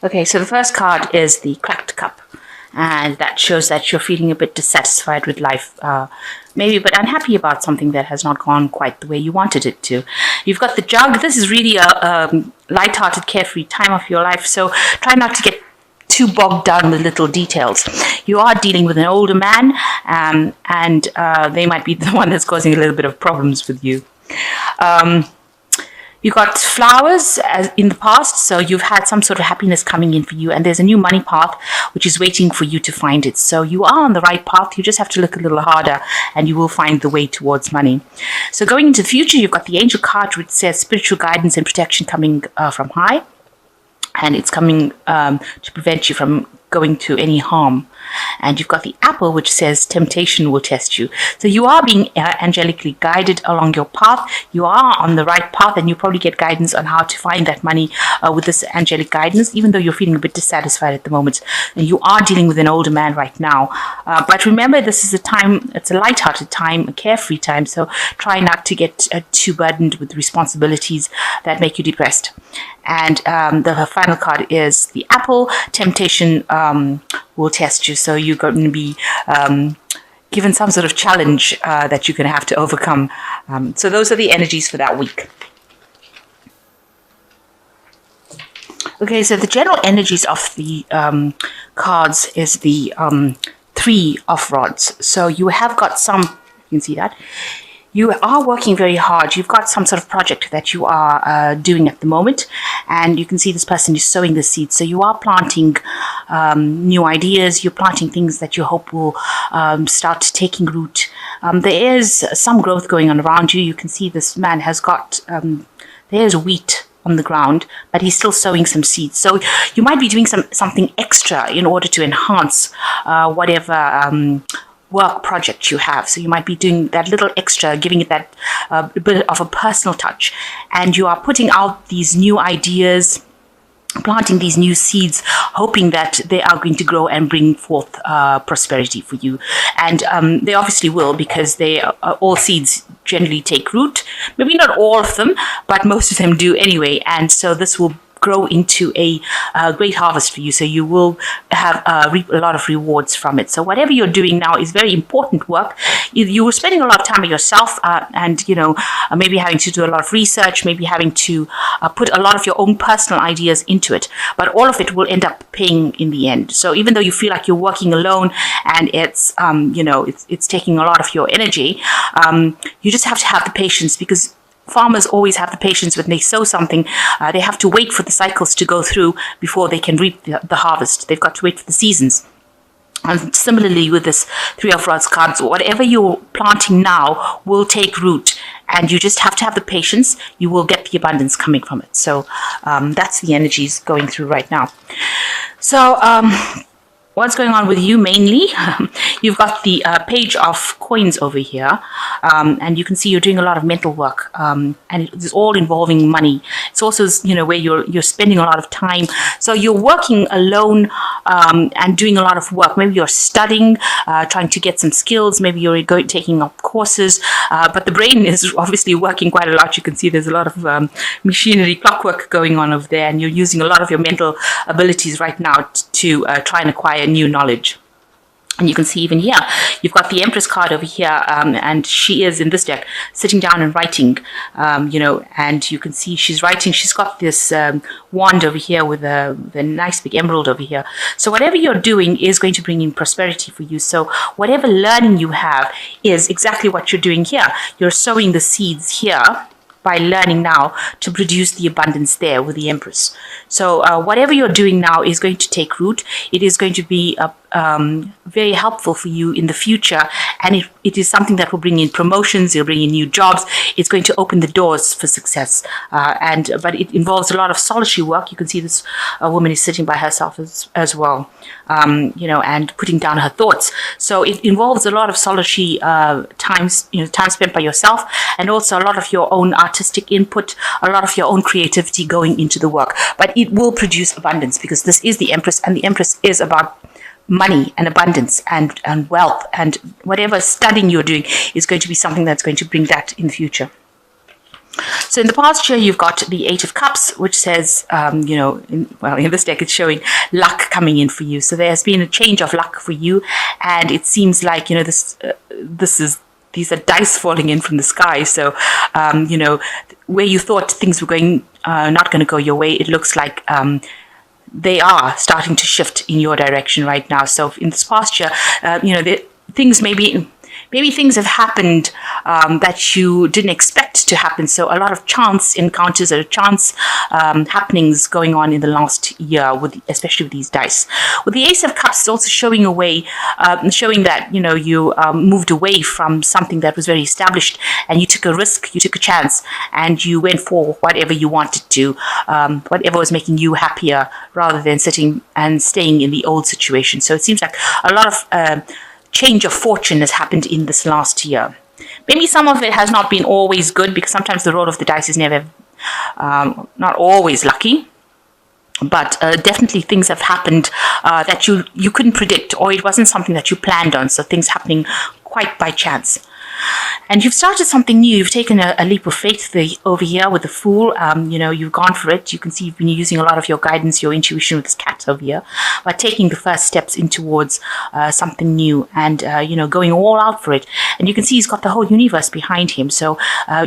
Okay, so the first card is the cracked cup. And that shows that you're feeling a bit dissatisfied with life, maybe a bit unhappy about something that has not gone quite the way you wanted it to. You've got the jug. This is really a light-hearted, carefree time of your life, so try not to get too bogged down with little details. You are dealing with an older man, and they might be the one that's causing a little bit of problems with you. You got flowers as in the past, so you've had some sort of happiness coming in for you, and there's a new money path which is waiting for you to find it. So you are on the right path. You just have to look a little harder, and you will find the way towards money. So going into the future, you've got the angel card, which says spiritual guidance and protection coming from high, and it's coming to prevent you from going to any harm. And you've got the apple, which says temptation will test you. So you are being angelically guided along your path. You are on the right path, and you probably get guidance on how to find that money with this angelic guidance, even though you're feeling a bit dissatisfied at the moment. And you are dealing with an older man right now. But remember, this is a time, it's a light-hearted time, a carefree time. So try not to get too burdened with responsibilities that make you depressed. And the final card is the apple. Temptation will test you. So you're going to be given some sort of challenge that you're going to have to overcome. So those are the energies for that week. Okay, so the general energies of the cards is the Three of Rods. So you have got some, you can see that. You are working very hard. You've got some sort of project that you are doing at the moment, and you can see this person is sowing the seeds. So you are planting new ideas. You're planting things that you hope will start taking root. There is some growth going on around you. You can see this man has got, there's wheat on the ground, but he's still sowing some seeds. So you might be doing something extra in order to enhance whatever work project you have. So you might be doing that little extra, giving it that bit of a personal touch, and you are putting out these new ideas, planting these new seeds, hoping that they are going to grow and bring forth prosperity for you. And they obviously will, because they all seeds generally take root. Maybe not all of them, but most of them do anyway. And so this will grow into a great harvest for you. So you will have reap a lot of rewards from it. So whatever you're doing now is very important work. You were spending a lot of time with yourself, and maybe having to do a lot of research, maybe having to put a lot of your own personal ideas into it. But all of it will end up paying in the end. So even though you feel like you're working alone and it's it's taking a lot of your energy, you just have to have the patience, because farmers always have the patience when they sow something. They have to wait for the cycles to go through before they can reap the harvest. They've got to wait for the seasons. And similarly with this Three of Rods cards, whatever you're planting now will take root, and you just have to have the patience. You will get the abundance coming from it. So that's the energies going through right now. So what's going on with you mainly? You've got the page of coins over here, and you can see you're doing a lot of mental work, and it's all involving money. It's also where you're spending a lot of time. So you're working alone and doing a lot of work. Maybe you're studying, trying to get some skills. Maybe you're taking up courses, but the brain is obviously working quite a lot. You can see there's a lot of machinery, clockwork going on over there, and you're using a lot of your mental abilities right now to try and acquire new knowledge. And you can see even here, you've got the Empress card over here, and she is in this deck sitting down and writing, and you can see she's writing. She's got this wand over here with the nice big emerald over here. So whatever you're doing is going to bring in prosperity for you. So whatever learning you have is exactly what you're doing here. You're sowing the seeds here by learning now to produce the abundance there with the Empress. So whatever you're doing now is going to take root. It is going to be very helpful for you in the future, and it is something that will bring in promotions. It'll bring in new jobs. It's going to open the doors for success, but it involves a lot of solitary work. You can see this woman is sitting by herself as well, and putting down her thoughts. So it involves a lot of solitary time spent by yourself, and also a lot of your own artistic input, a lot of your own creativity going into the work. But it will produce abundance, because this is the Empress, and the Empress is about money and abundance and wealth, and whatever studying you're doing is going to be something that's going to bring that in the future. So in the past year, you've got the Eight of Cups, which says, in this deck, it's showing luck coming in for you. So there has been a change of luck for you, and it seems like these are dice falling in from the sky. So where you thought things were going not going to go your way, it looks like they are starting to shift in your direction right now. So in this past year, things maybe things have happened that you didn't expect to happen. So a lot of chance encounters or chance happenings going on in the last year, especially with these dice. With the Ace of Cups, it's also showing that you moved away from something that was very established, and you took a risk, you took a chance, and you went for whatever you wanted to, whatever was making you happier, rather than sitting and staying in the old situation. So it seems like a lot of change of fortune has happened in this last year. Maybe some of it has not been always good, because sometimes the roll of the dice is never not always lucky, but definitely things have happened that you couldn't predict, or it wasn't something that you planned on, so things happening quite by chance. And you've started something new. You've taken a leap of faith over here with the Fool. You've gone for it. You can see you've been using a lot of your guidance, your intuition with this cat over here, by taking the first steps in towards something new, and going all out for it. And you can see he's got the whole universe behind him. So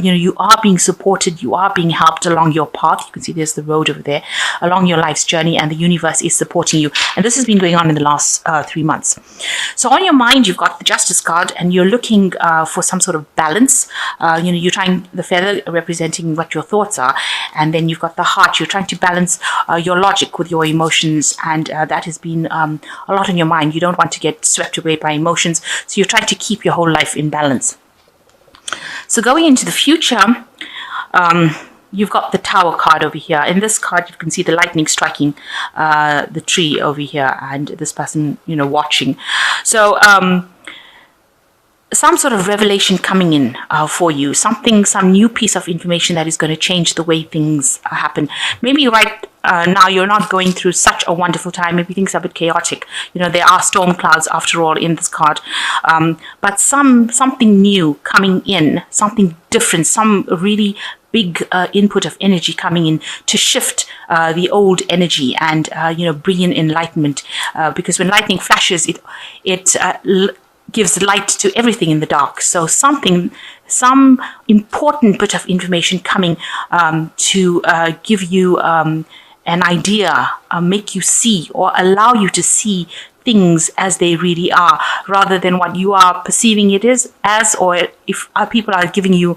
you are being supported. You are being helped along your path. You can see there's the road over there along your life's journey, and the universe is supporting you. And this has been going on in the last 3 months. So on your mind, you've got the Justice card, and you're looking for some sort of balance. You're trying, the feather representing what your thoughts are, and then you've got the heart. You're trying to balance your logic with your emotions, and that has been a lot on your mind. You don't want to get swept away by emotions, so you're trying to keep your whole life in balance. So going into the future, you've got the Tower card over here. In this card, you can see the lightning striking the tree over here, and this person watching. So some sort of revelation coming in for you, some new piece of information that is going to change the way things happen. Maybe right now you're not going through such a wonderful time. Maybe things are a bit chaotic. There are storm clouds after all in this card, but something new coming in, something different, some really big input of energy coming in to shift the old energy and bring in enlightenment. Because when lightning flashes, it gives light to everything in the dark. So some important bit of information coming to give you an idea, make you see, or allow you to see things as they really are, rather than what you are perceiving it as, or if people are telling you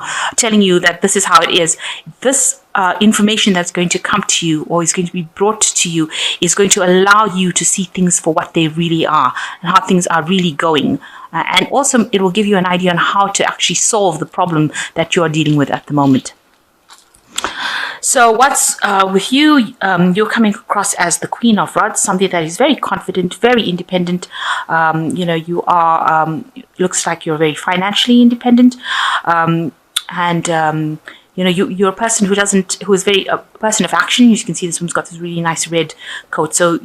that this is how it is. This information that's going to come to you, or is going to be brought to you, is going to allow you to see things for what they really are, and how things are really going. And also, it will give you an idea on how to actually solve the problem that you are dealing with at the moment. So what's with you, you're coming across as the Queen of Rods, somebody that is very confident, very independent. You are, looks like you're very financially independent. You're a person who is a person of action. You can see this one's got this really nice red coat. So,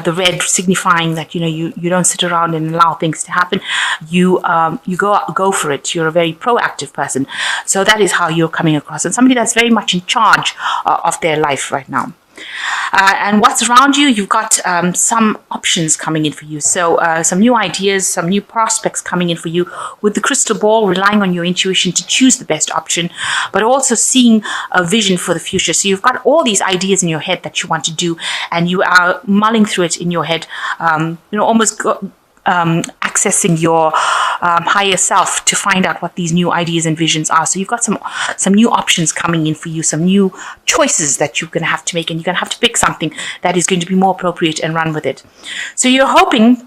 the red signifying that you don't sit around and allow things to happen. You go for it. You're a very proactive person. So that is how you're coming across, and somebody that's very much in charge of their life right now. And what's around you, you've got some options coming in for you. So some new ideas, some new prospects coming in for you with the crystal ball, relying on your intuition to choose the best option, but also seeing a vision for the future. So you've got all these ideas in your head that you want to do, and you are mulling through it in your head, almost accessing your higher self to find out what these new ideas and visions are. So you've got some new options coming in for you, some new choices that you're going to have to make, and you're going to have to pick something that is going to be more appropriate and run with it. So you're hoping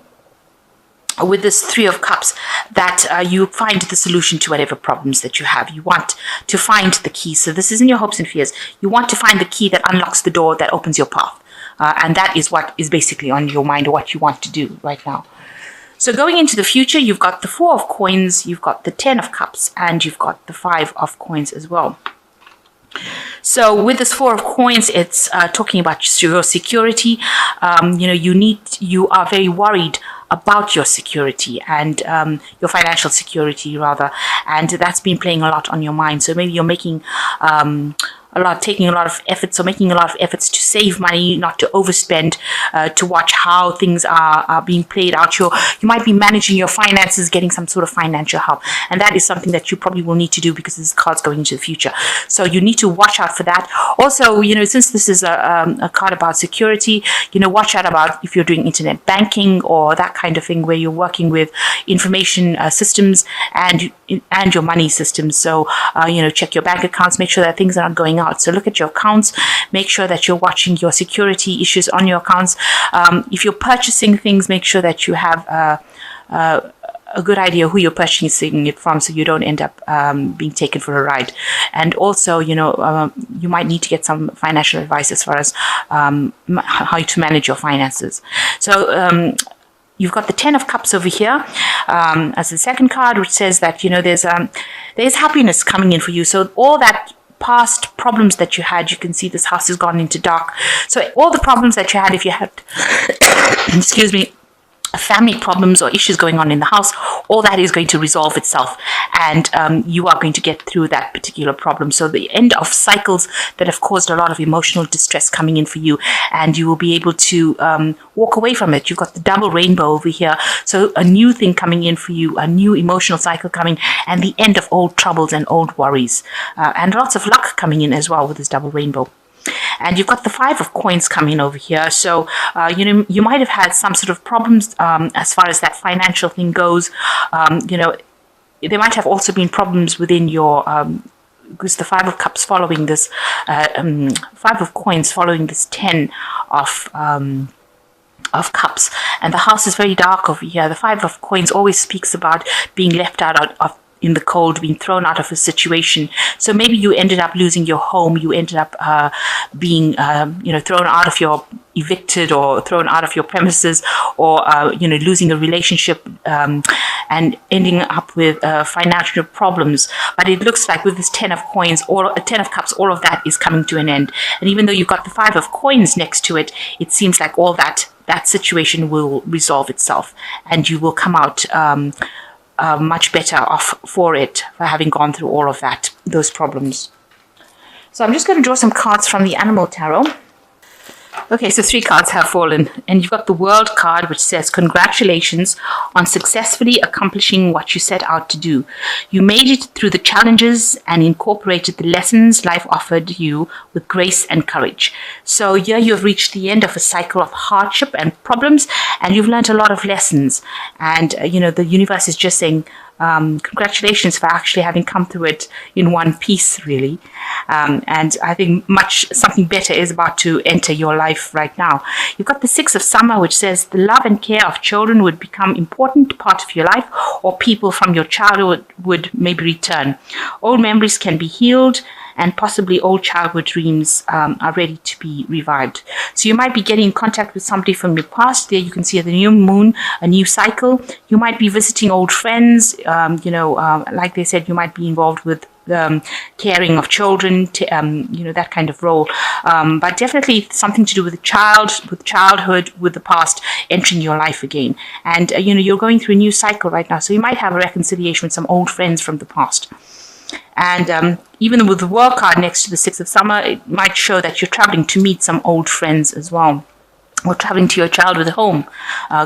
with this Three of Cups that you find the solution to whatever problems that you have. You want to find the key. So this isn't your hopes and fears. You want to find the key that unlocks the door that opens your path. And that is what is basically on your mind, or what you want to do right now. So going into the future, you've got the Four of Coins, you've got the 10 of Cups, and you've got the 5 of Coins as well. So with this Four of Coins, it's talking about your security. You are very worried about your security and your financial security rather, and that's been playing a lot on your mind. So maybe you're making taking a lot of efforts, or making a lot of efforts to save money, not to overspend, to watch how things are being played out. You might be managing your finances, getting some sort of financial help, and that is something that you probably will need to do because this card's going into the future. So you need to watch out for that. Also, since this is a card about security, watch out about if you're doing internet banking or that kind of thing where you're working with information systems and your money systems. So check your bank accounts, make sure that things are not going out. So look at your accounts, make sure that you're watching your security issues on your accounts. If you're purchasing things, make sure that you have a good idea who you're purchasing it from, so you don't end up being taken for a ride. And also, you might need to get some financial advice as far as how to manage your finances. So you've got the 10 of Cups over here as the second card, which says that there's happiness coming in for you. So all that past problems that you had, you can see this house has gone into dark. So all the problems that you had, if you had excuse me, family problems or issues going on in the house, all that is going to resolve itself, and you are going to get through that particular problem. So the end of cycles that have caused a lot of emotional distress coming in for you, and you will be able to walk away from it. You've got the double rainbow over here, so a new thing coming in for you, a new emotional cycle coming, and the end of old troubles and old worries, and lots of luck coming in as well with this double rainbow. And you've got the 5 of Coins coming over here. So, you might have had some sort of problems as far as that financial thing goes. There might have also been problems within your, because the 5 of Cups following this, 5 of Coins following this 10 of Cups. And the house is very dark over here. The 5 of Coins always speaks about being left out of in the cold, being thrown out of a situation. So maybe you ended up losing your home, you ended up being thrown out of your, evicted or thrown out of your premises, or losing a relationship and ending up with financial problems. But it looks like with this 10 of Coins, or 10 of Cups, all of that is coming to an end. And even though you've got the 5 of Coins next to it, it seems like all that situation will resolve itself, and you will come out much better off for having gone through all of those problems. So I'm just going to draw some cards from the Animal Tarot. Okay, so 3 cards have fallen, and you've got the World card, which says, congratulations on successfully accomplishing what you set out to do. You made it through the challenges and incorporated the lessons life offered you with grace and courage. So here you've reached the end of a cycle of hardship and problems, and you've learned a lot of lessons. And, the universe is just saying, congratulations for actually having come through it in one piece, really. And I think something better is about to enter your life right now. You've got the 6 of Summer, which says the love and care of children would become important part of your life, or people from your childhood would maybe return. Old memories can be healed, and possibly old childhood dreams are ready to be revived. So you might be getting in contact with somebody from your past. There you can see the new moon, a new cycle. You might be visiting old friends. Like they said, you might be involved with caring of children, that kind of role. But definitely something to do with childhood, with the past entering your life again. And, you're going through a new cycle right now. So you might have a reconciliation with some old friends from the past. And even with the World card next to the 6 of Summer, it might show that you're traveling to meet some old friends as well, or traveling to your childhood home,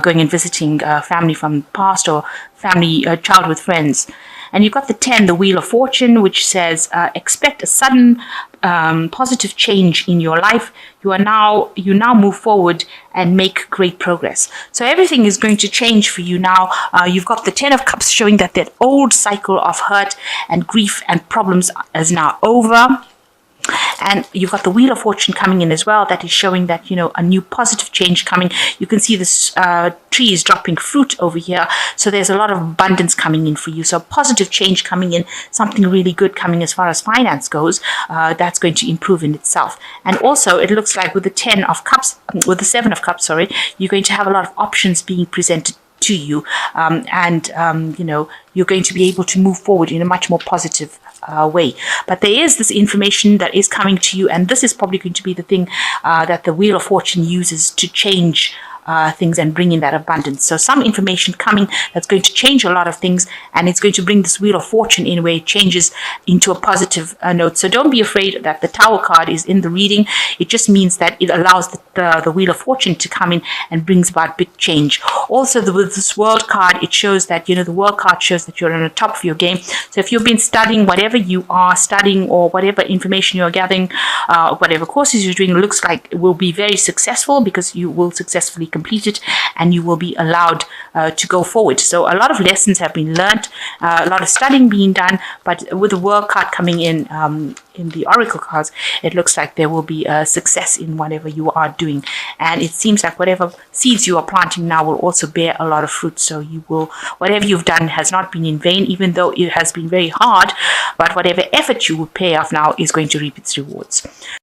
going and visiting family from the past, or childhood friends. And you've got the 10, the Wheel of Fortune, which says, expect a sudden positive change in your life. You now move forward and make great progress. So everything is going to change for you now. You've got the 10 of Cups showing that old cycle of hurt and grief and problems is now over. And you've got the Wheel of Fortune coming in as well. That is showing that, a new positive change coming. You can see this tree is dropping fruit over here. So there's a lot of abundance coming in for you. So positive change coming in, something really good coming as far as finance goes. That's going to improve in itself. And also it looks like with the 7 of Cups, you're going to have a lot of options being presented to you. You're going to be able to move forward in a much more positive way. But there is this information that is coming to you, and this is probably going to be the thing that the Wheel of Fortune uses to change things and bring in that abundance. So some information coming that's going to change a lot of things, and it's going to bring this Wheel of Fortune in where it changes into a positive note. So don't be afraid that the Tower card is in the reading. It just means that it allows the Wheel of Fortune to come in and brings about big change. Also, with this World card, it shows that, the World card shows that you're on the top of your game. So if you've been studying, whatever you are studying or whatever information you're gathering, whatever courses you're doing, looks like it will be very successful, because you will successfully complete it and you will be allowed to go forward. So a lot of lessons have been learned, a lot of studying being done, but with the World card coming in the Oracle cards, it looks like there will be a success in whatever you are doing. And it seems like whatever seeds you are planting now will also bear a lot of fruit. So whatever you've done has not been in vain, even though it has been very hard, but whatever effort you will pay off now is going to reap its rewards.